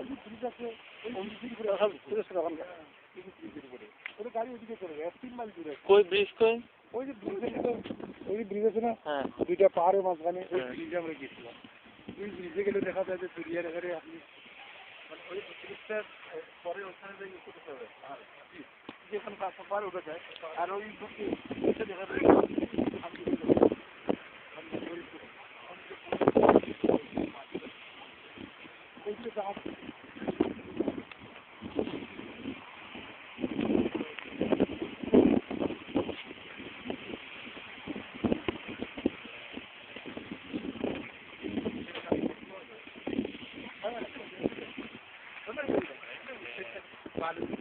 Bridge আছে ওটা গাড়ি ওদিকে করে 3 মাইল দূরে। কই ব্রিজ কই? ওই যে ব্রিজের ওই ব্রিজ আছে না, হ্যাঁ দুইটা পাহাড়ের মাঝখানে ওই ব্রিজে আমরা গেছিলাম। ওই ব্রিজে গেলে দেখা যায় যে দরিয়ার এখানে আপনি মানে ওই ব্রিজটার পরে ওখানে যাই উঠতে হবে আর যেখানে পাহাড় উঠে যায় আর ওই দেখা যায় Vale.